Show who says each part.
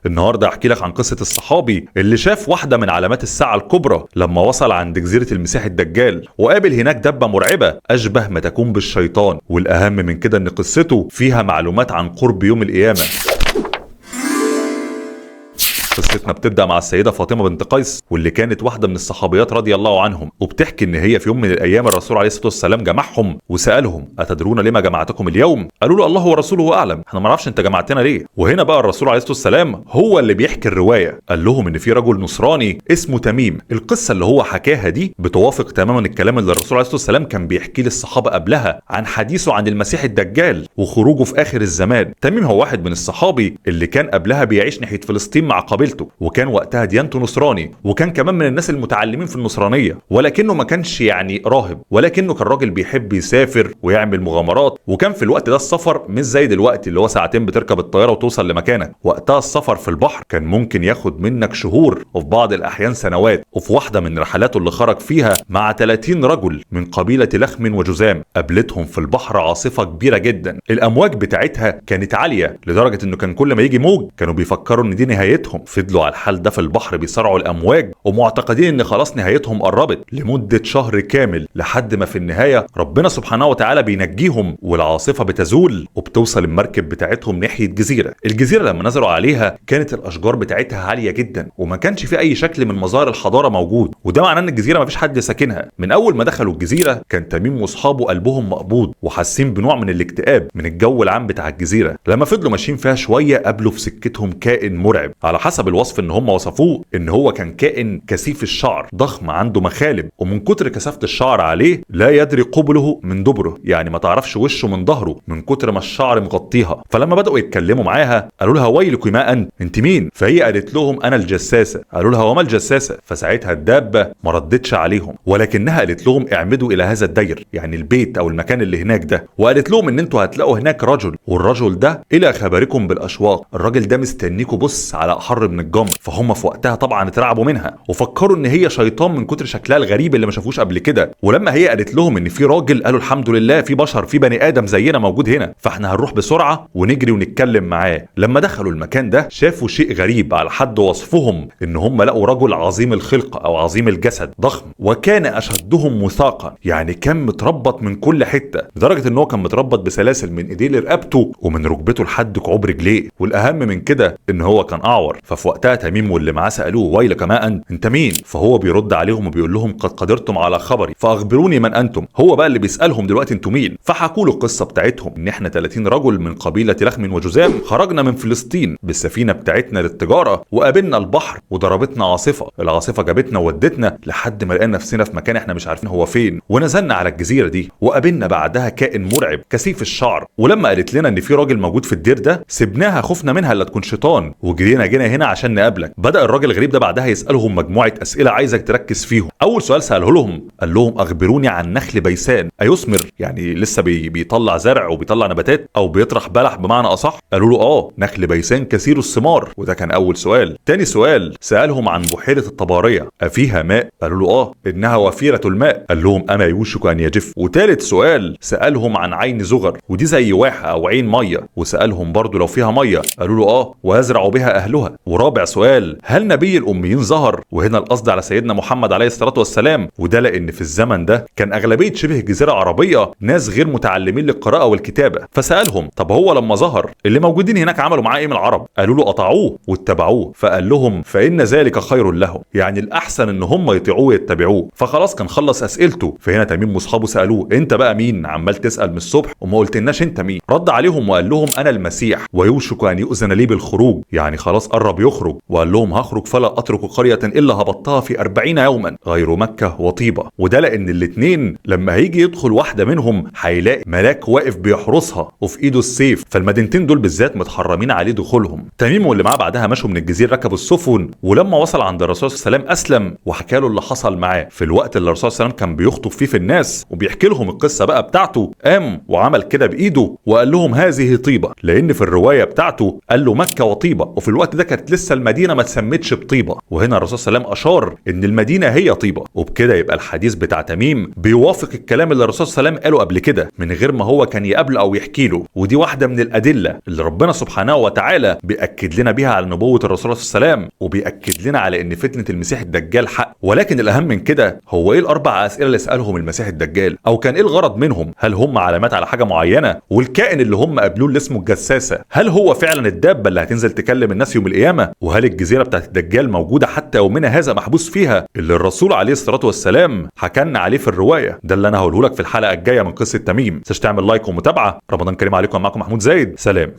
Speaker 1: النهارده احكي لك عن قصه الصحابي اللي شاف واحده من علامات الساعه الكبرى لما وصل عند جزيره المسيح الدجال، وقابل هناك دبه مرعبه اشبه ما تكون بالشيطان. والاهم من كده ان قصته فيها معلومات عن قرب يوم القيامه. قصتنا بتبدأ مع السيدة فاطمة بنت قيس، واللي كانت واحدة من الصحابيات رضي الله عنهم، وبتحكي ان هي في يوم من الايام الرسول عليه الصلاة والسلام جمعهم وسألهم: اتدرون لما جمعتكم اليوم؟ قالوا له: الله ورسوله اعلم، احنا ما نعرفش انت جمعتنا ليه. وهنا بقى الرسول عليه الصلاة والسلام هو اللي بيحكي الرواية، قال لهم ان في رجل نصراني اسمه تميم. القصة اللي هو حكاها دي بتوافق تماما الكلام اللي الرسول عليه الصلاة والسلام كان بيحكيه للصحابة قبلها عن حديثه عن المسيح الدجال وخروجه في اخر الزمان. تميم هو واحد من الصحابي اللي كان قبلها بيعيش ناحية فلسطين مع قبيلته، وكان وقتها ديانته نصراني، وكان كمان من الناس المتعلمين في النصرانيه، ولكنه ما كانش يعني راهب، ولكنه كان راجل بيحب يسافر ويعمل مغامرات. وكان في الوقت ده السفر مش زي دلوقتي اللي هو ساعتين بتركب الطياره وتوصل لمكانك. وقتها السفر في البحر كان ممكن ياخد منك شهور وفي بعض الاحيان سنوات. وفي واحده من رحلاته اللي خرج فيها مع 30 رجل من قبيله لخم وجذام، قابلتهم في البحر عاصفه كبيره جدا. الامواج بتاعتها كانت عاليه لدرجه انه كان كل ما يجي موج كانوا بيفكروا ان دي نهايتهم. فضلوا على الحال ده في البحر بيصارعوا الامواج ومعتقدين ان خلاص نهايتهم قربت لمده شهر كامل، لحد ما في النهايه ربنا سبحانه وتعالى بينجيهم والعاصفه بتزول وبتوصل المركب بتاعتهم ناحيه جزيره. الجزيره لما نزلوا عليها كانت الاشجار بتاعتها عاليه جدا وما كانش في اي شكل من مظاهر الحضاره موجود، وده معناه ان الجزيره ما فيش حد ساكنها. من اول ما دخلوا الجزيره كان تميم واصحابه قلبهم مقبوض وحاسين بنوع من الاكتئاب من الجو العام بتاع الجزيره. لما فضلوا ماشيين فيها شويه قابلوا في سكتهم كائن مرعب، على حسب الوصف ان هم وصفوه ان هو كان كائن كثيف الشعر ضخم عنده مخالب، ومن كتر كثافه الشعر عليه لا يدري قبله من دبره، يعني ما تعرفش وشه من ظهره من كتر ما الشعر مغطيها. فلما بداوا يتكلموا معاها قالوا لها: ويلك ما انت مين؟ فهي قالت لهم: انا الجساسه. قالوا لها: وما الجساسه؟ فساعتها الدابه ما ردتش عليهم، ولكنها قالت لهم: اعمدوا الى هذا الدير، يعني البيت او المكان اللي هناك ده، وقالت لهم ان انتوا هتلاقوا هناك رجل، والرجل ده الى خبركم بالاشواق، الراجل ده مستنيكوا بص على احر من الجمر. فهم في وقتها طبعا اترعبوا منها وفكروا ان هي شيطان من كتر شكلها الغريب اللي ما شافوش قبل كده. ولما هي قالت لهم ان في راجل قالوا: الحمد لله، في بشر، في بني ادم زينا موجود هنا، فاحنا هنروح بسرعه ونجري ونتكلم معاه. لما دخلوا المكان ده شافوا شيء غريب على حد وصفهم، ان هم لقوا رجل عظيم الخلقه او عظيم الجسد ضخم، وكان اشدهم وثاقا، يعني كان متربط من كل حته لدرجه ان هو كان متربط بسلاسل من ايديه لرقبته ومن ركبته لحد كعوب رجليه. والاهم من كده ان هو كان اعور. ففي وقتها تميم واللي معاه سالوه: ويلك ما انت مين؟ فهو بيرد عليهم وبيقول لهم: قد قدرتم على خبري فاخبروني من انتم. هو بقى اللي بيسالهم دلوقتي: انتوا مين؟ فحكوا له القصه بتاعتهم ان احنا 30 رجل من قبيله لخم وجذام خرجنا من فلسطين بالسفينه بتاعتنا للتجاره، وقابلنا البحر وضربتنا عاصفه. العاصفه جابتنا وودتنا لحد ما لقينا نفسنا في مكان احنا مش عارفين هو فين، ونزلنا على الجزيره دي وقابلنا بعدها كائن مرعب كثيف الشعر. ولما قالت لنا ان في راجل موجود في الدير ده سبناها خفنا منها الا تكون شيطان وجرينا جينا هنا عشان نقابلك. بدا الراجل الغريب ده بعدها يسالهم مجموعه اسئله عايزك تركز فيهم. اول سؤال ساله لهم قال لهم: اخبروني عن نخل بيسان، ايثمر؟ يعني لسه بيطلع زرع وبيطلع نباتات او بيطرح بلح بمعنى اصح؟ قالوا له: نخل بيسان كثير الثمار. وده كان اول سؤال. تاني سؤال سالهم عن بحيره الطباريه، افيها ماء؟ قالوا له: انها وفيره الماء. قال لهم: اما يوشك ان يجف. وتالت سؤال سالهم عن عين زغر، ودي زي واحه او عين ميه، وسالهم برضو لو فيها ميه. قالوا له: ويزرع بها اهلها. ورابع سؤال: هل نبي الاميين ظهر؟ وهنا القصد على سيدنا محمد عليه الصلاه والسلام، وده لان في الزمن ده كان اغلبيه شبه الجزيره العربيه ناس غير متعلمين للقراءه والكتابه. فسالهم: طب هو لما ظهر اللي موجودين هناك عملوا معاه ايه من العرب؟ قالوا له: اطاعوه واتبعوه. فقال لهم: فان ذلك خير لهم، يعني الاحسن ان هم يطيعوه ويتبعوه. فخلاص كان خلص اسئلته. فهنا تميم واصحابه سالوه: انت بقى مين؟ عمال تسال من الصبح وما قلتلناش انت مين. رد عليهم وقال لهم: انا المسيح ويوشك ان يؤذن لي بالخروج، يعني خلاص قرب يخرج. وقال لهم: هخرج فلا اترك قريه الا هبطتها في 40 يوما غير مكه وطيبه. وده لان الاثنين لما هيجي يدخل واحده منهم هيلاقي ملاك واقف بيحرسها وفي ايده السيف، فالمدينتين دول بالذات متحرمين عليه دخولهم. تميم واللي معاه بعدها مشوا من الجزيره ركبوا السفن، ولما وصل عند الرسول صلى الله عليه وسلم اسلم وحكى له اللي حصل معاه في الوقت اللي الرسول صلى الله عليه وسلم كان بيخطب فيه في الناس وبيحكي لهم القصه بقى بتاعته. قام وعمل كده بايده وقال لهم: هذه طيبه، لان في الروايه بتاعته قال له مكه وطيبه، وفي الوقت ده كانت لسه المدينه ما اتسمتش بطيبه، وهنا الرسول صلى الله عليه وسلم اشار ان المدينه هي طيبه. وبكده يبقى الحديث بتاع تميم بيوافق الكلام اللي الرسول صلى الله عليه وسلم قاله قبل كده من غير ما هو كان يقابله او يحكي له. ودي واحده من الادله اللي ربنا سبحانه وتعالى بيأكد لنا بيها على نبوه الرسول صلى الله عليه وسلم، وبيأكد لنا على ان فتنه المسيح الدجال حق. ولكن الاهم من كده هو ايه الاربع اسئله اللي سالهم المسيح الدجال، او كان ايه الغرض منهم؟ هل هم علامات على حاجه معينه؟ والكائن اللي هم قابلوه اللي اسمه الجساسه، هل هو فعلا الدابه اللي هتنزل تكلم الناس يوم القيامه؟ وهل الجزيره بتاعت الدجال موجوده حتى يومنا هذا محبوس فيها اللي الرسول عليه الصلاه والسلام حكى عليه في الروايه؟ ده اللي انا هقوله لك في الحلقه الجايه من قصه تميم. تنساش تعمل لايك ومتابعه. رمضان كريم عليكم، معكم محمود زايد، سلام.